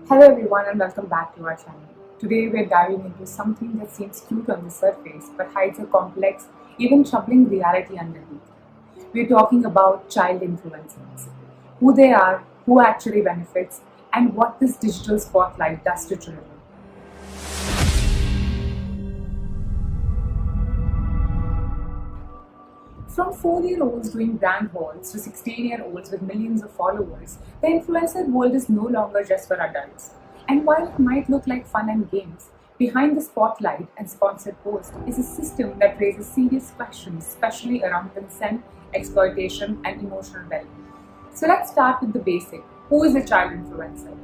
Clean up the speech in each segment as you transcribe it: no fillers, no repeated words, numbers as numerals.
Hello everyone and welcome back to our channel. Today we're diving into something that seems cute on the surface but hides a complex, even troubling reality underneath. We're talking about child influencers. Who they are, who actually benefits, and what this digital spotlight does to children. From 4-year-olds doing brand hauls to 16-year-olds with millions of followers, the influencer world is no longer just for adults. And while it might look like fun and games, behind the spotlight and sponsored posts is a system that raises serious questions, especially around consent, exploitation, and emotional well-being. So let's start with the basic. Who is a child influencer?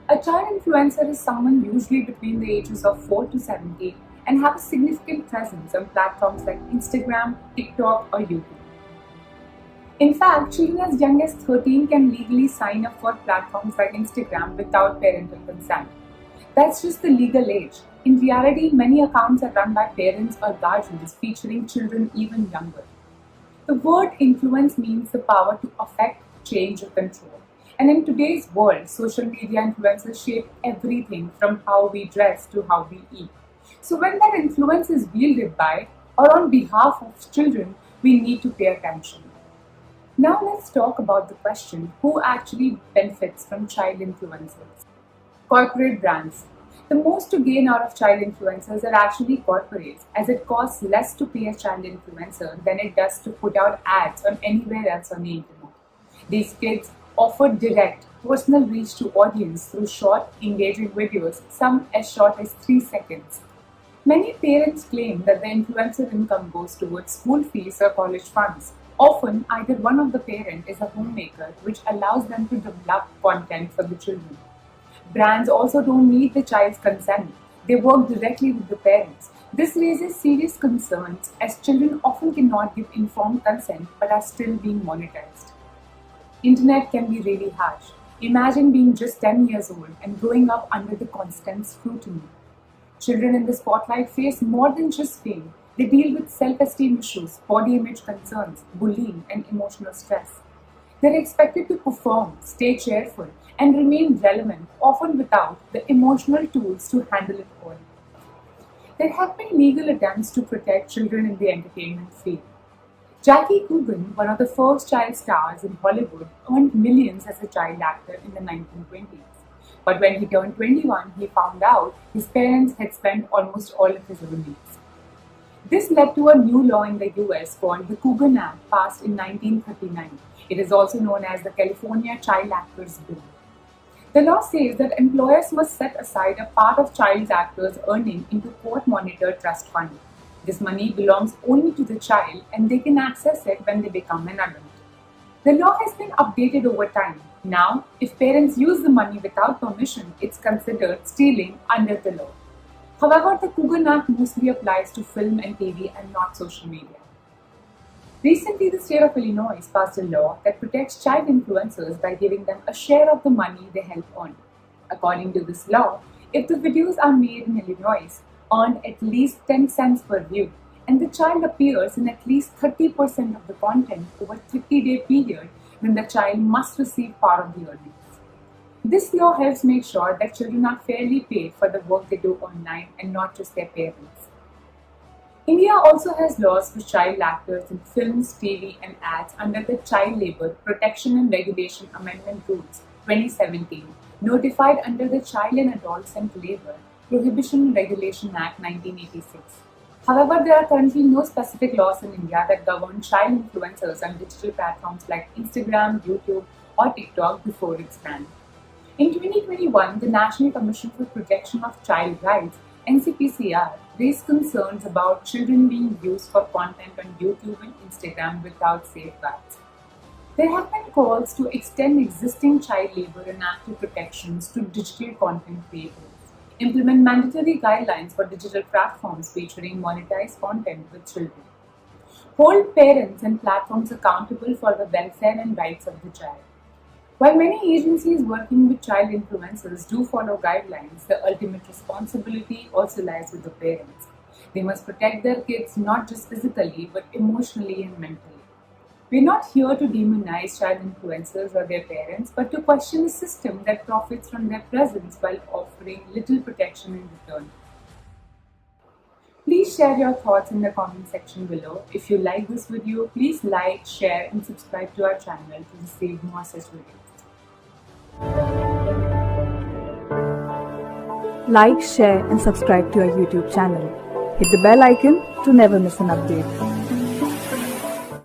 A child influencer is someone usually between the ages of 4 to 17 and have a significant presence on platforms like Instagram, TikTok, or YouTube. In fact, children as young as 13 can legally sign up for platforms like Instagram without parental consent. That's just the legal age. In reality, many accounts are run by parents or guardians featuring children even younger. The word influence means the power to affect, change, or control. And in today's world, social media influences shape everything from how we dress to how we eat. So when that influence is wielded by or on behalf of children, we need to pay attention. Now let's talk about the question, who actually benefits from child influencers? Corporate brands. The most to gain out of child influencers are actually corporates, as it costs less to pay a child influencer than it does to put out ads on anywhere else on the internet. These kids offer direct, personal reach to audience through short, engaging videos, some as short as 3 seconds. Many parents claim that the influencer income goes towards school fees or college funds. Often, either one of the parent is a homemaker, which allows them to develop content for the children. Brands also don't need the child's consent. They work directly with the parents. This raises serious concerns as children often cannot give informed consent but are still being monetized. Internet can be really harsh. Imagine being just 10 years old and growing up under the constant scrutiny. Children in the spotlight face more than just fame. They deal with self-esteem issues, body image concerns, bullying, and emotional stress. They're expected to perform, stay cheerful, and remain relevant, often without the emotional tools to handle it all. There have been legal attempts to protect children in the entertainment field. Jackie Coogan, one of the first child stars in Hollywood, earned millions as a child actor in the 1920s. But when he turned 21, he found out his parents had spent almost all of his earnings. This led to a new law in the US called the Coogan Act, passed in 1939. It is also known as the California Child Actors Bill. The law says that employers must set aside a part of child actors' earning into court-monitored trust fund. This money belongs only to the child and they can access it when they become an adult. The law has been updated over time. Now, if parents use the money without permission, it's considered stealing under the law. However, the Coogan Act mostly applies to film and TV and not social media. Recently, the state of Illinois passed a law that protects child influencers by giving them a share of the money they help earn. According to this law, if the videos are made in Illinois, earn at least 10 cents per view, and the child appears in at least 30% of the content over a 30-day period, then the child must receive part of the earnings. This law helps make sure that children are fairly paid for the work they do online and not just their parents. India also has laws for child actors in films, TV, and ads under the Child Labour Protection and Regulation Amendment Rules 2017, notified under the Child and Adolescent Labour Prohibition and Regulation Act 1986. However, there are currently no specific laws in India that govern child influencers on digital platforms like Instagram, YouTube, or TikTok before its ban. In 2021, the National Commission for Protection of Child Rights (NCPCR) raised concerns about children being used for content on YouTube and Instagram without safeguards. There have been calls to extend existing child labor and active protections to digital content creators, implement mandatory guidelines for digital platforms featuring monetized content with children, hold parents and platforms accountable for the welfare and rights of the child. While many agencies working with child influencers do follow guidelines, the ultimate responsibility also lies with the parents. They must protect their kids not just physically but emotionally and mentally. We're not here to demonize child influencers or their parents, but to question a system that profits from their presence while offering little protection in return. Please share your thoughts in the comment section below. If you like this video, please like, share and subscribe to our channel to receive more such videos. Like, share and subscribe to our YouTube channel. Hit the bell icon to never miss an update.